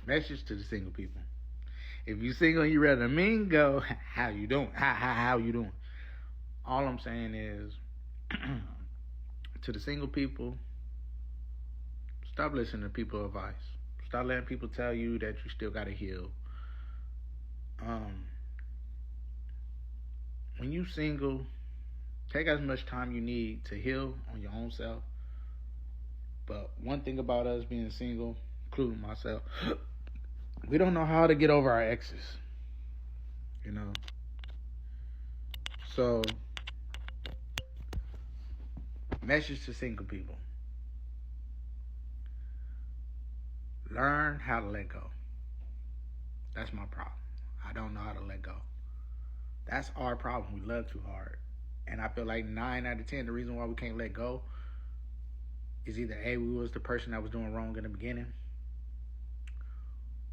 Message to the single people. If you single and you ready to mingle, how you doing? How you doing? All I'm saying is, to the single people, stop listening to people's advice. Stop letting people tell you that you still gotta heal. When you single, take as much time you need to heal on your own self. But one thing about us being single, including myself, we don't know how to get over our exes. You know. So, message to single people. Learn how to let go. That's my problem. I don't know how to let go. That's our problem. We love too hard. And I feel like 9 out of 10, the reason why we can't let go is either A, we was the person that was doing wrong in the beginning,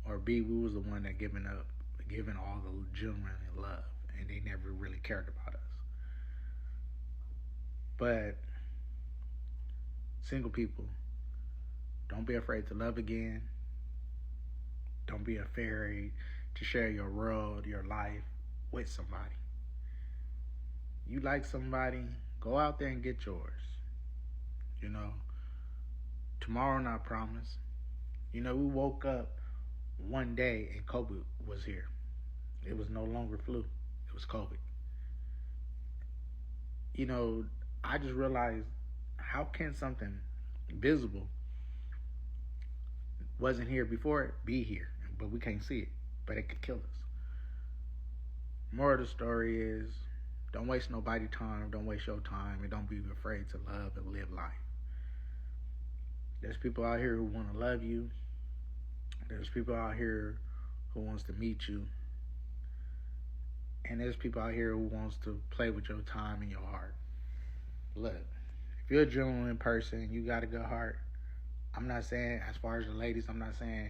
or B, we was the one that giving all the genuine love, and they never really cared about us. But single people, don't be afraid to love again. Don't be afraid to share your world, your life with somebody. You like somebody, go out there and get yours. You know, tomorrow not promised. You know, we woke up one day and COVID was here. It was no longer flu. It was COVID. You know, I just realized, how can something visible wasn't here before it be here, but we can't see it, but it could kill us. Moral of the story is, don't waste nobody's time, don't waste your time, and don't be afraid to love and live life. There's people out here who want to love you. There's people out here who wants to meet you. And there's people out here who wants to play with your time and your heart. Look, if you're a genuine person, you got a good heart. I'm not saying, as far as the ladies, I'm not saying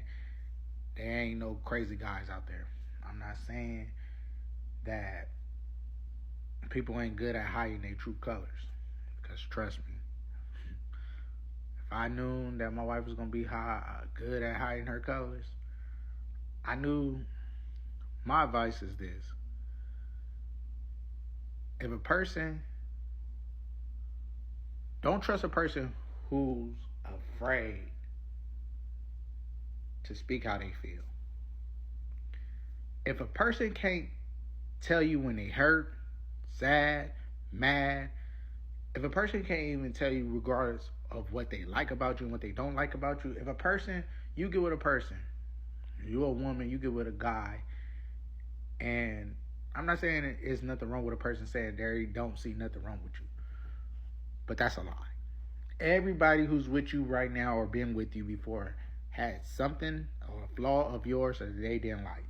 there ain't no crazy guys out there. I'm not saying that people ain't good at hiding their true colors. Because trust me, if I knew that my wife was going to be good at hiding her colors, I knew. My advice is this. If a person, don't trust a person who's afraid to speak how they feel. If a person can't tell you when they hurt, sad, mad, if a person can't even tell you regardless of what they like about you and what they don't like about you, if a person, you get with a person, you're a woman, you get with a guy, and I'm not saying there's nothing wrong with a person saying they don't see nothing wrong with you, but that's a lie. Everybody who's with you right now or been with you before had something or a flaw of yours that they didn't like.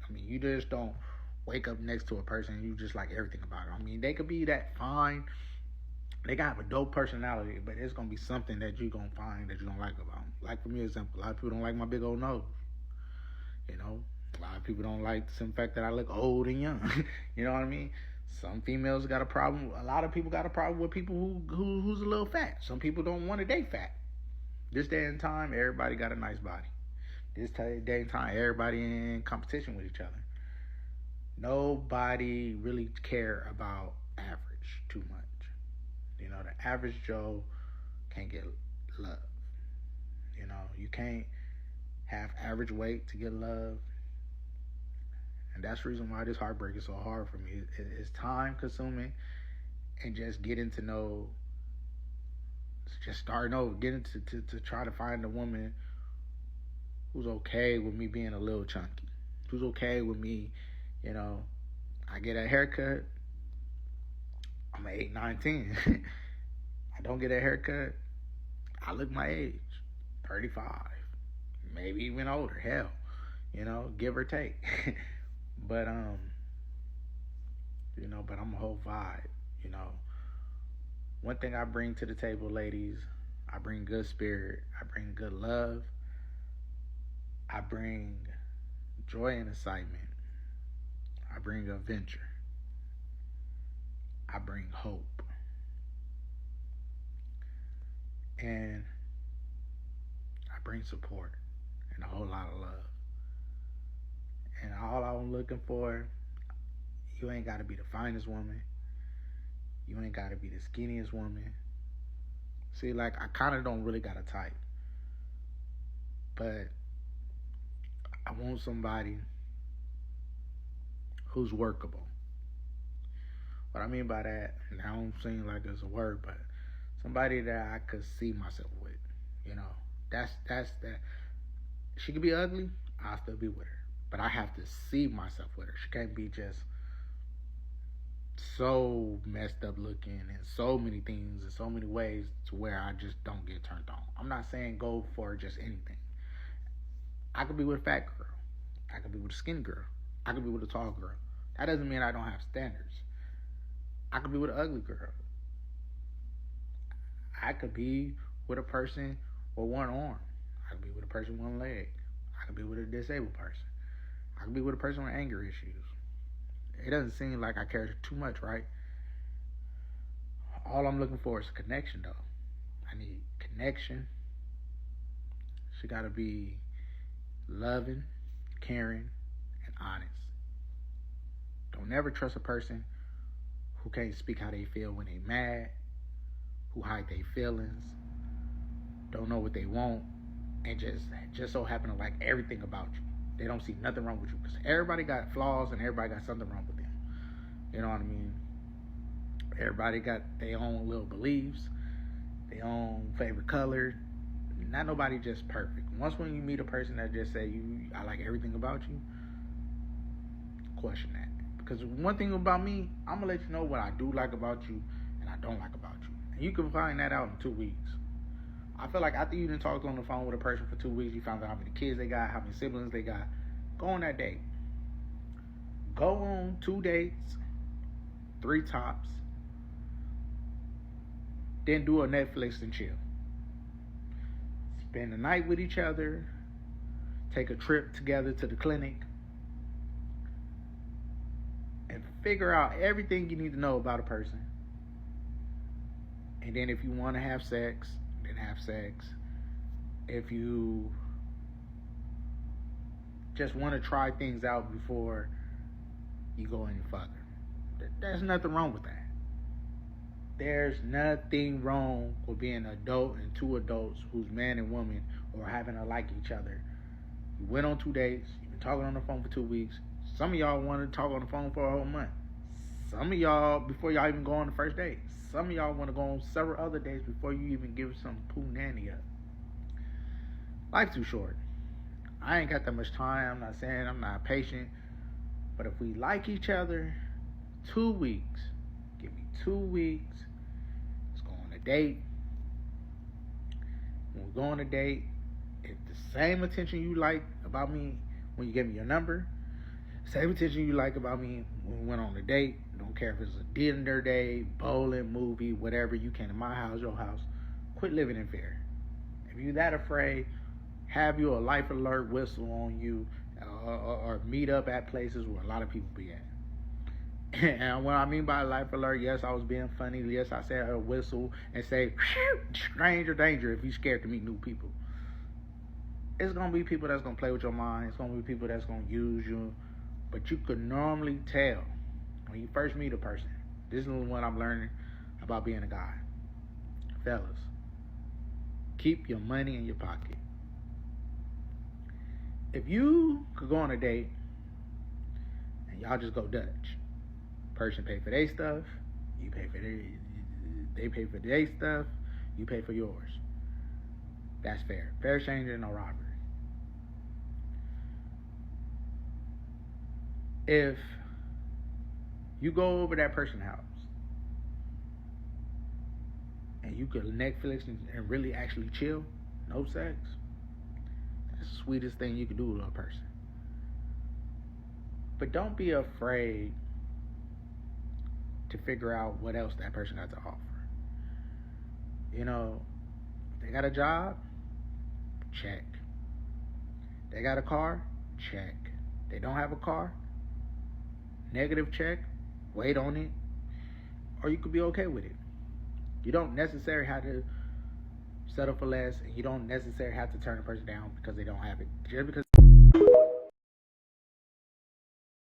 I mean, you just don't wake up next to a person and you just like everything about it. I mean, they could be that fine. They can have a dope personality, but it's going to be something that you're going to find that you don't like about them. Like, for me, example, a lot of people don't like my big old nose. You know, a lot of people don't like the fact that I look old and young. You know what I mean? Some females got a problem. A lot of people got a problem with people who's a little fat. Some people don't want to date fat. This day and time, everybody got a nice body. This day and time, everybody in competition with each other. Nobody really care about average too much. You know, the average Joe can't get love. You know, you can't have average weight to get love. And that's the reason why this heartbreak is so hard for me. It's time consuming, and just getting to know, just starting over, getting to try to find a woman who's okay with me being a little chunky, who's okay with me, you know, I get a haircut, I'm 8, 9, 10. I don't get a haircut, I look my age, 35, maybe even older, hell, you know, give or take. But you know, but I'm a whole vibe, you know. One thing I bring to the table, ladies, I bring good spirit, I bring good love, I bring joy and excitement, I bring adventure, I bring hope, and I bring support and a whole lot of love. looking for, you ain't got to be the finest woman. You ain't got to be the skinniest woman. See, like, I kind of don't really got a type. But I want somebody who's workable. What I mean by that, and I don't seem like it's a word, but somebody that I could see myself with. You know, that's that. She could be ugly, I'll still be with her. But I have to see myself with her. She can't be just so messed up looking and so many things in so many ways to where I just don't get turned on. I'm not saying go for just anything. I could be with a fat girl. I could be with a skinny girl. I could be with a tall girl. That doesn't mean I don't have standards. I could be with an ugly girl. I could be with a person with one arm. I could be with a person with one leg. I could be with a disabled person. I could be with a person with anger issues. It doesn't seem like I care too much, right? All I'm looking for is a connection, though. I need connection. She got to be loving, caring, and honest. Don't ever trust a person who can't speak how they feel when they mad, who hide their feelings, don't know what they want, and just so happen to like everything about you. They don't see nothing wrong with you because everybody got flaws and everybody got something wrong with them. You know what I mean? Everybody got their own little beliefs, their own favorite color. Not nobody just perfect. Once when you meet a person that just say I like everything about you, question that. Because one thing about me, I'm gonna let you know what I do like about you and I don't like about you. And you can find that out in 2 weeks. I feel like after you done talked on the phone with a person for 2 weeks, you found out how many kids they got, how many siblings they got. Go on that date. Go on 2 dates, 3 tops. Then do a Netflix and chill. Spend the night with each other. Take a trip together to the clinic. And figure out everything you need to know about a person. And then if you want to have sex, then have sex. If you just want to try things out before you go any further, there's nothing wrong with that. There's nothing wrong with being an adult and 2 adults who's man and woman or having to like each other. You went on 2 dates. You've been talking on the phone for 2 weeks. Some of y'all want to talk on the phone for a whole month. Some of y'all, before y'all even go on the first date. Some of y'all want to go on several other dates before you even give some poo nanny up. Life's too short. I ain't got that much time. I'm not saying I'm not patient. But if we like each other, 2 weeks. Give me 2 weeks. Let's go on a date. When we go on a date, if the same attention you like about me when you gave me your number, same attention you like about me when we went on a date. Don't care if it's a dinner date, bowling, movie, whatever. You came to my house, your house. Quit living in fear. If you're that afraid, have you a life alert whistle on you, or meet up at places where a lot of people be at. And what I mean by life alert, yes, I was being funny. Yes, I said a whistle and say, stranger danger if you're scared to meet new people. It's going to be people that's going to play with your mind. It's going to be people that's going to use you. But you could normally tell when you first meet a person. This is what I'm learning about being a guy. Fellas, keep your money in your pocket. If you could go on a date and y'all just go Dutch, person pay for their stuff, you pay for they pay for their stuff, you pay for yours. That's fair. Fair exchange and no robbery. If you go over that person's house and you could Netflix and really actually chill, no sex, that's the sweetest thing you can do to a person. But don't be afraid to figure out what else that person got to offer. You know, they got a job, check. They got a car, check. They don't have a car, negative check, wait on it, or you could be okay with it. You don't necessarily have to settle for less, and you don't necessarily have to turn a person down because they don't have it. Just because